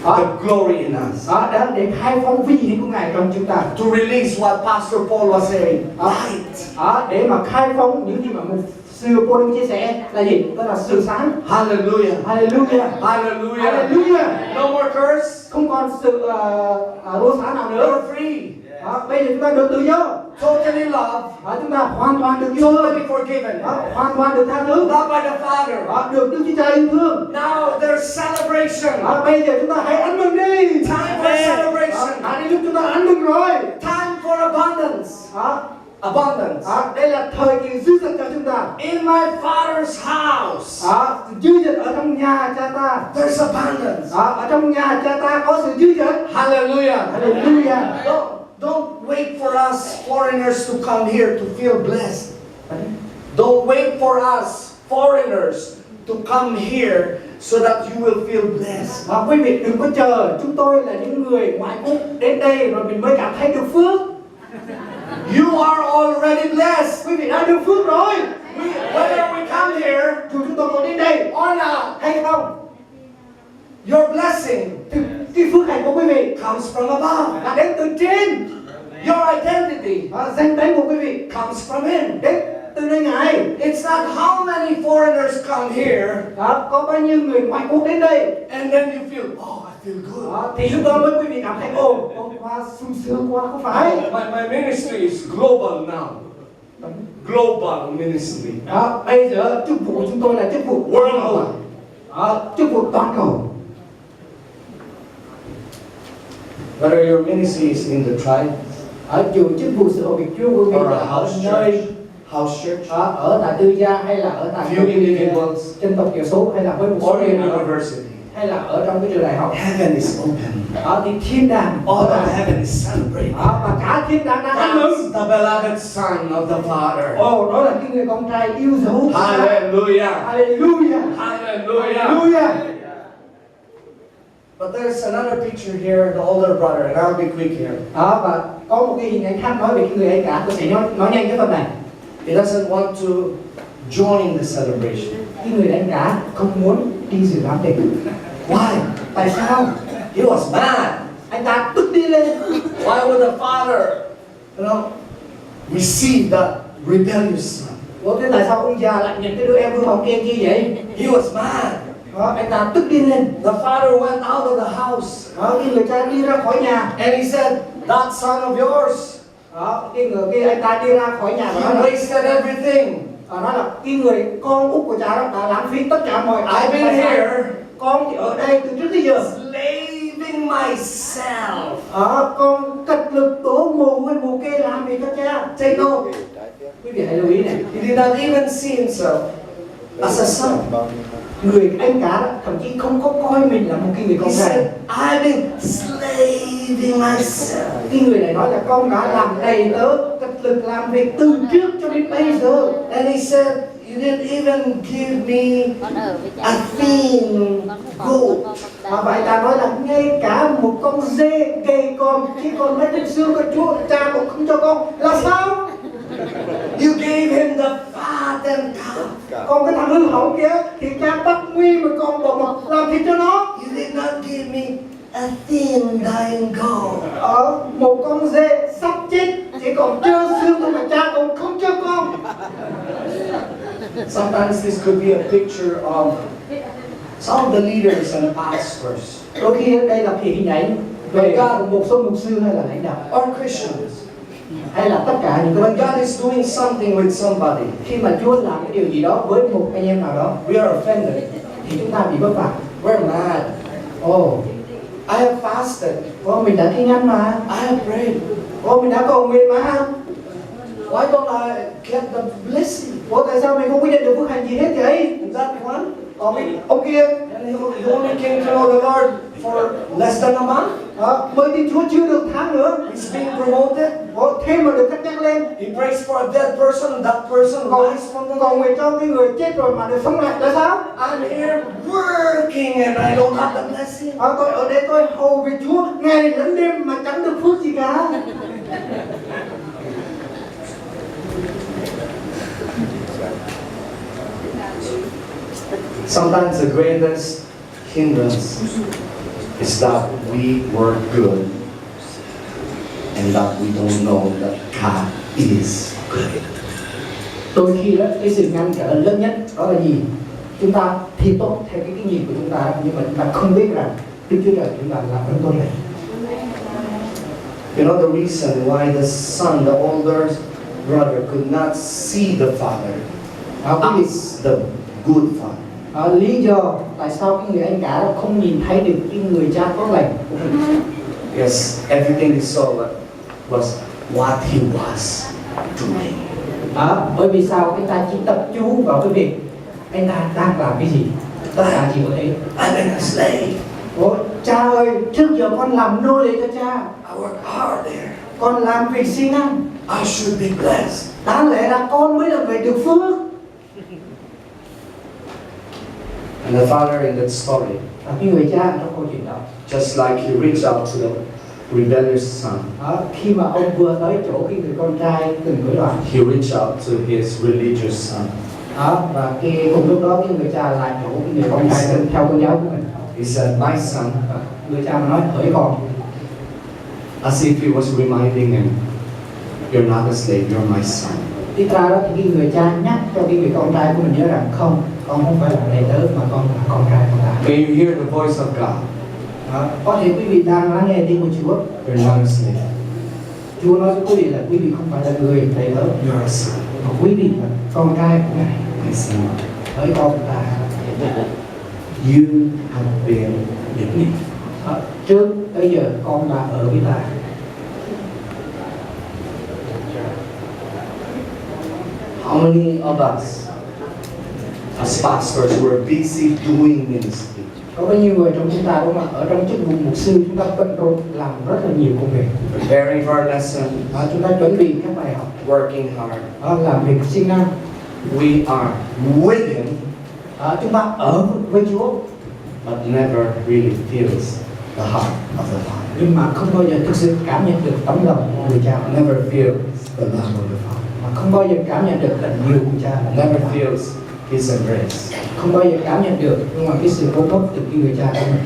the glory in us. Để khai phóng vinh hiển của Ngài trong chúng ta. To release what Pastor Paul was saying, light. Để mà khai phóng những gì mà mục sư Paul chia sẻ là gì? Đó là sự sáng. Hallelujah. Hallelujah. Hallelujah. Hallelujah. No more curse. Không còn sự đua xá nào nữa. You're free. Bây giờ chúng ta được tự do. Totally loved. Chúng ta hoàn toàn được yêu thương. Totally forgiven. Hoàn toàn được tha thứ. Loved by the Father. Được Đức Chúa Cha yêu thương. Now there's celebration. Bây giờ chúng ta hãy ăn mừng đi. Time for celebration. Đến lúc chúng ta ăn mừng rồi. Time for abundance. Abundance. Đây là thời kỳ dư dật cho chúng ta. In my Father's house. Dư dật ở trong nhà cha ta. There's abundance. Ở trong nhà cha ta có sự dư dật. Hallelujah. Hallelujah. Don't wait for us foreigners to come here to feel blessed. Don't wait for us foreigners to come here so that you will feel blessed. Quý vị đừng có chờ chúng tôi là những người ngoại quốc đến đây rồi mình mới cảm thấy được phước. You are already blessed. Quý vị đã được phước rồi. Whether we come here dù chúng tôi có đến đây or not, hay không, your blessing, cái phước hạnh của quý vị comes from above. là đến từ trên. Your identity, danh tính của quý vị comes from Him. đến từ nơi Ngài. It's not how many foreigners come here, Có bao nhiêu người ngoại quốc đến đây, and then you feel, oh, I feel good. thì lúc đó mới quý vị cảm thấy quá sung sướng quá, không phải. My ministry is global now. Global ministry. Bây giờ chức vụ của chúng tôi là chức vụ World. chức vụ toàn cầu. Whether your ministry is in the tribe, Dù chức vụ sự ở việc Chúa của quý or vị a ở house nơi church, house church, ở tại tư gia hay là ở tại few individuals, dân tộc thiểu số hay là với một số or in người university, hay là ở trong cái trường đại học, heaven is open. thì thiên đàng All of heaven is celebrating. và cả thiên đàng đang ăn mừng. That's the beloved Son of the Father. Đó là cái người con trai yêu dấu của Cha. Hallelujah. Hallelujah. Hallelujah. Hallelujah. But there's another picture here, the older brother, and I'll be quick here. Và có một cái hình ảnh khác nói về cái người anh cả, tôi sẽ nói nhanh cái phần này. He doesn't want to join the celebration. Cái người anh cả không muốn đi dự đám tiệc. Why? Tại sao? He was mad. Anh ta tức đi lên. Why would the father, receive that rebellious son? Thế tại sao ông già lại nhận cái đứa em hư hỏng kia như vậy? He was mad. Anh ta tức đi lên. The father went out of the house. Cái người cha đi ra khỏi nhà. And he said, that son of yours, Cái anh ta đi ra khỏi nhà và he nói wasted everything. nói là cái người con út của cha đó đã lãng phí tất cả mọi I've been here, con thì ở đây từ trước tới giờ slaving myself. con cật lực tố mồ kê làm việc cho cha. Take note. Quý vị hãy lưu ý này. He did not even see himself as a son. Người anh cả đó, thậm chí không có coi mình là một cái người con He trai. said, I've been slaving myself. Cái người này nói là con đã làm đầy tớ cật lực làm việc từ trước cho đến bây giờ. And he said, you didn't even give me a thin goat. Và anh ta nói là ngay cả một con dê gầy con chỉ còn mấy cục xương của Chúa cha cũng không cho con, là sao? You gave him the fattened calf. Còn cái thằng hư hỏng kia thì cha bắt nguyên một con bò mập làm thịt cho nó. You did not give me a thin dying goat. Một con dê sắp chết chỉ còn trơ xương thôi mà cha cũng không cho con. Sometimes this could be a picture of some of the leaders and pastors, Đôi khi đây là cái hình ảnh về một số mục sư hay là lãnh đạo or Christians. hay là tất cả những When cái God is doing something with somebody, khi mà Chúa làm cái điều gì đó với một anh em nào đó we are offended. thì chúng ta bị vấp phải. We're mad. I have fasted. Mình đã thi ngăn mà. I have prayed. Mình đã cầu nguyện mà. Why don't I get the blessing? Tại sao mình không có nhận được phước hạnh gì hết vậy? That one? Ông kia And he only came to know the Lord for less than a month. mới tin Chúa chưa được tháng nữa. He's being promoted. Thêm mà được cất nhắc lên. He prays for a dead person, and that person rise from the Cầu nguyện cho cái người chết rồi mà được sống lại là sao? I'm here working and I don't have the blessing. Tôi ở đây tôi hầu việc Chúa ngày lẫn đêm mà chẳng được phước gì cả. Sometimes the greatest hindrance is that we were good and that we don't know that God is good. Đôi khi đó cái sự ngăn trở lớn nhất đó là gì? Chúng ta thì tốt theo cái nhìn của chúng ta, nhưng mà chúng ta không biết rằng Đức Chúa Trời chúng ta làm rất tốt lành. You know the reason why the son, the older brother, could not see the father as the good father. Lý do tại sao cái người anh cả đó không nhìn thấy được cái người cha tốt lành của mình? Yes, everything he saw was what he was doing. Bởi vì sao anh ta chỉ tập trung vào cái việc anh ta đang làm cái gì? Tất cả chỉ có thế. I'm a slave. Ôi, cha ơi, trước giờ con làm nô lệ cho cha. I work hard there. Con làm việc siêng năng. I should be blessed. Đáng lẽ là con mới là người được phước. And the father in that story, Và cái người cha trong câu chuyện đó, just like he reached out to the rebellious son, khi mà ông vừa tới chỗ cái người con trai từng nổi loạn, he reached out to his religious son. Và cùng lúc đó cái người cha lại chỗ cái người con trai theo tôn giáo của mình. He said, my son, Người cha mà nói hỡi con, as if he was reminding him, you're not a slave, you're my son. Tiếp ra đó thì cái người cha nhắc cho cái người con trai của mình nhớ rằng không, con không phải là đệ tử mà con là con trai của ta. May you hear the voice of God. Có thể quý vị đang lắng nghe tiếng của Chúa. You're not a slave. Chúa nói với quý vị là quý vị không phải là người đệ tử, You're a son. mà quý vị là con trai của Ngài. My son. Hỡi con của ta. You have been with me. Trước tới giờ con đã ở với ta. How many of us, as pastors, were busy doing ministry? Có bao nhiêu người trong chúng ta đúng không? Ở trong chức vụ mục sư chúng ta bận rộn làm rất là nhiều công việc. Preparing for our lesson, Chúng ta chuẩn bị các bài học, working hard. làm việc siêng năng. We are with Him, Chúng ta ở với Chúa, but never really feels the heart of the Father. nhưng mà không bao giờ thực sự cảm nhận được tấm lòng của người cha. Never feels the love of the Father. Mà không bao giờ cảm nhận được tình yêu của cha. Never feels His embrace. Không bao giờ cảm nhận được nhưng mà cái sự ôm ấp từ cái người cha của mình.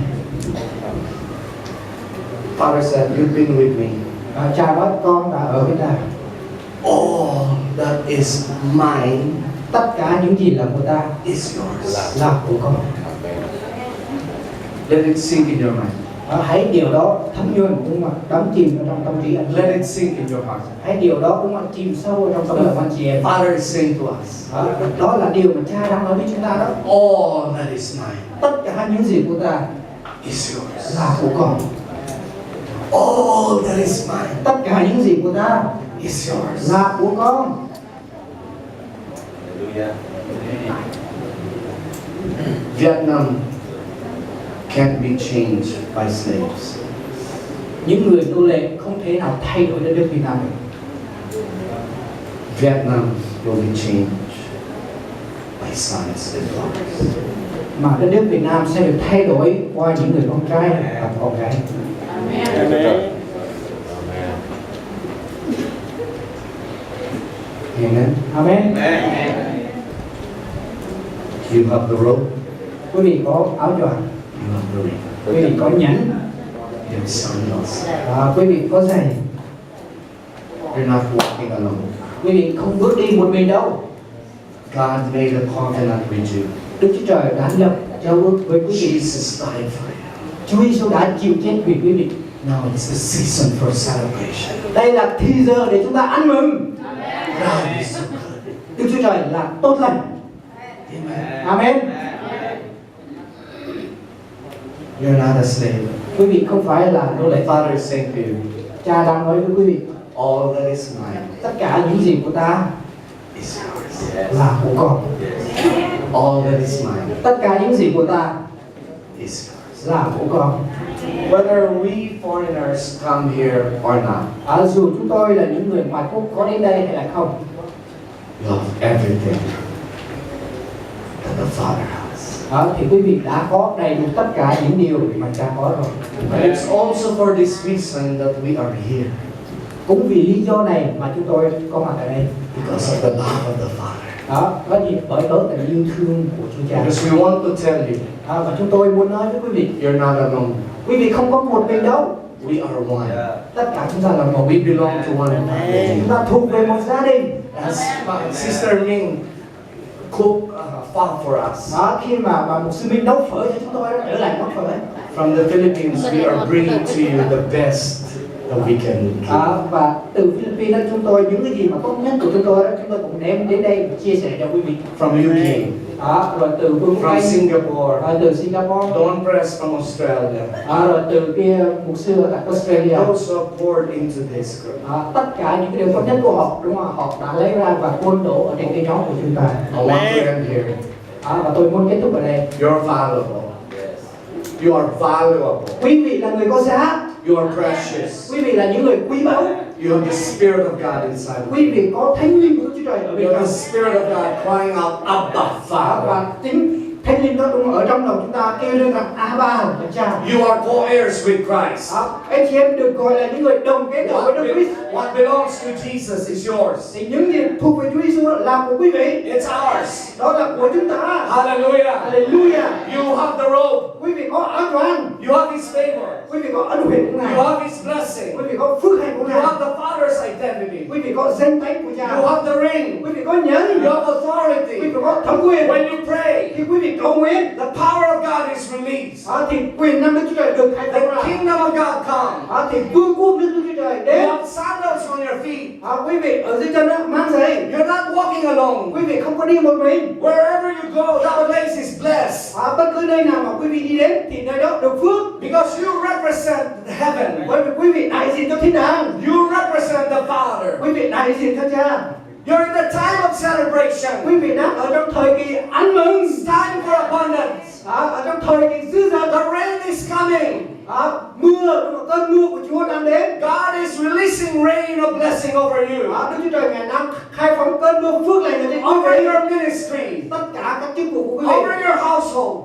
Father said, you've been with me. Cha nói con đã ở với ta. All that is mine Tất cả những gì là của ta is yours. là của con. Let it sink in your mind. Hãy điều đó thấm nhuần đúng không? Đắm chìm ở trong tâm trí anh. Let it sink in your heart. Hãy điều đó đúng không? Chìm sâu ở trong tâm lòng anh chị em. Father is saying to us, Đó là điều mà cha đang nói với chúng ta đó. all that is mine Tất cả những gì của ta is yours. là của con. All that is mine Tất cả những gì của ta is yours. là của con. Vietnam can't be changed by slaves. Những người nô lệ không thể nào thay đổi đất nước Việt Nam được. Vietnam will be changed by sons and daughters. Mà đất nước Việt Nam sẽ được thay đổi qua những người con trai và con gái. Amen. Amen. Amen. You have the rope, Quý vị có áo choàng, you have the ring. quý vị có nhẫn, You have sandals. quý vị có giày. You're not walking alone. Quý vị không bước đi một mình đâu. God made a covenant with you. Đức Chúa Trời đã lập giao ước với quý vị. Jesus died for you. Chúa Giêsu đã chịu chết vì quý vị. Now it's the season for celebration. Đây là thì giờ để chúng ta ăn mừng. God is so good. Đức Chúa Trời là tốt lành. Amen. Amen. You're not a slave. Quý vị không phải là nô The lệ. Father is saying to you, Cha đang nói với quý vị, all that is mine tất cả những gì của ta is yours. là của con. All that is mine Tất cả những gì của ta is yours. là của con. Whether we foreigners come here or not, Dù chúng tôi là những người ngoại quốc có đến đây hay là không, you have everything that the Father has. thì quý vị đã có đầy đủ tất cả những điều mà cha có rồi. And it's also for this reason that we are here, Cũng vì lý do này mà chúng tôi có mặt ở đây. because of the love of the Father. Có gì bởi cớ tình yêu thương của Chúa Cha. Because we want to tell you, Và chúng tôi muốn nói với quý vị, you're not alone. Quý vị không có một mình đâu. We are one. Tất cả chúng ta là một. We belong to one another. Chúng ta thuộc về một gia đình. As my sister Ming cooked pho for us. Đó, khi mà một sư Minh nấu phở cho chúng tôi đó, trở lại món phở ấy. From the Philippines, we are bringing to you the best that we can do. Và từ Philippines đó, chúng tôi những cái gì mà tốt nhất của chúng tôi đó, chúng tôi cũng đem đến đây và chia sẻ cho quý vị. From UK. Rồi từ Vương quốc From Anh, Singapore. từ Singapore, Don Press from Australia. rồi từ kia mục sư ở tại Australia. Those who poured into this group. Tất cả những cái điều tốt nhất của họ, đúng không? Họ đã lấy ra và quân đổ ở trên cái nhóm của chúng ta. I want to end here. Và tôi muốn kết thúc ở đây. You're valuable. You are valuable. Quý vị là người có giá. You are precious. Quý vị là những người quý báu. You have the Spirit of God inside of you. Quý vị có Thánh Linh của Chúa Trời ở bên You have trong. the Spirit of God crying out, Abba, Father. Và chính Thánh Linh đó đúng ở trong lòng chúng ta kêu lên rằng Abba là Cha. You are co-heirs with Christ. Anh chị em được gọi là những người đồng kết tội với Đức Christ. What belongs to Jesus is yours. Thì những gì thuộc về Chúa Giêsu là của quý vị. It's ours. Đó là của chúng ta. Hallelujah. Hallelujah. You have the robe. Quý vị có áo choàng. You have His favor. Quý vị có ân huệ của Ngài. You have His blessing. Quý vị có phước hạnh của You Ngài. have the Father's identity. Quý vị có danh tánh của Cha. You have the ring. Quý vị có nhẫn. You have Quý authority. vị có thẩm quyền. When you pray, Khi quý vị cầu nguyện, the power of God is released. thì quyền năng Đức Chúa Trời được khai The phóng ra. kingdom of God comes. Thì vương quốc Đức Chúa Trời You đến. have sandals on your feet. Quý vị ở dưới chân đó mang giày. You're not walking alone. Quý vị không có đi một mình. Wherever you go, that place is blessed. Bất cứ nơi nào mà quý vị đi đến thì nơi đó được phước. Because you represent heaven. Bởi vì quý vị đại diện cho thiên đàng. You represent the Father. Quý vị đại diện cho Cha. You're in the time of celebration. Quý vị đang ở trong thời kỳ ăn mừng. It's time for abundance. Ở trong thời kỳ dư dật. The rain is coming. Cơn mưa của Chúa đang đến. God is releasing rain of blessing over you. Đức Chúa Trời Ngài đang khai phóng cơn mưa phước lành ở trên quý Over vị. your ministry. Tất cả các chức vụ của quý vị. Over your household.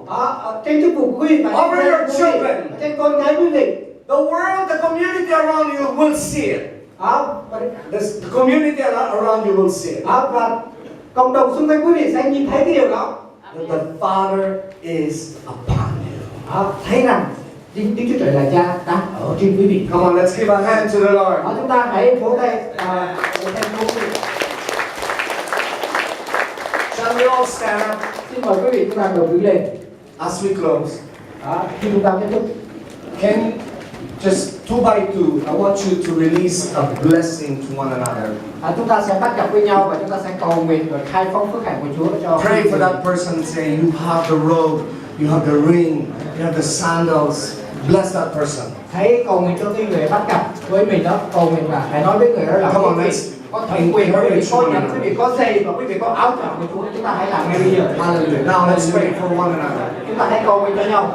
Trên chức vụ của quý vị và Over your children. trên con cái quý vị. The world, the community around you will see it. The community around you will see it. Và cộng đồng xung quanh quý vị sẽ nhìn thấy cái điều đó. That the Father is upon you. Thấy rằng Đức Chúa Trời là Cha đang ở trên quý vị. Come on, let's give a hand to the Lord. Chúng ta hãy vỗ tay. Shall we all stand up Xin mời quý vị chúng ta đồng đứng lên. as we close? Khi chúng ta kết thúc, Can just 2 by 2, I want you to release a blessing to one another. chúng ta sẽ bắt gặp với nhau và chúng ta sẽ cầu nguyện và khai phóng phước hạnh của Chúa cho. Pray for that person, say, you have the robe, you have the ring, you have the sandals. Bless that person. Hãy cầu nguyện cho cái người bắt gặp với mình đó, cầu nguyện và hãy nói với người đó là Come on, quý vị let's có thẩm quyền, quý vị có nhận, quý vị có giày và quý vị có áo choàng của Chúa. Chúng ta hãy làm ngay bây giờ. Hallelujah. Now let's pray for one another. Chúng ta hãy cầu nguyện cho nhau.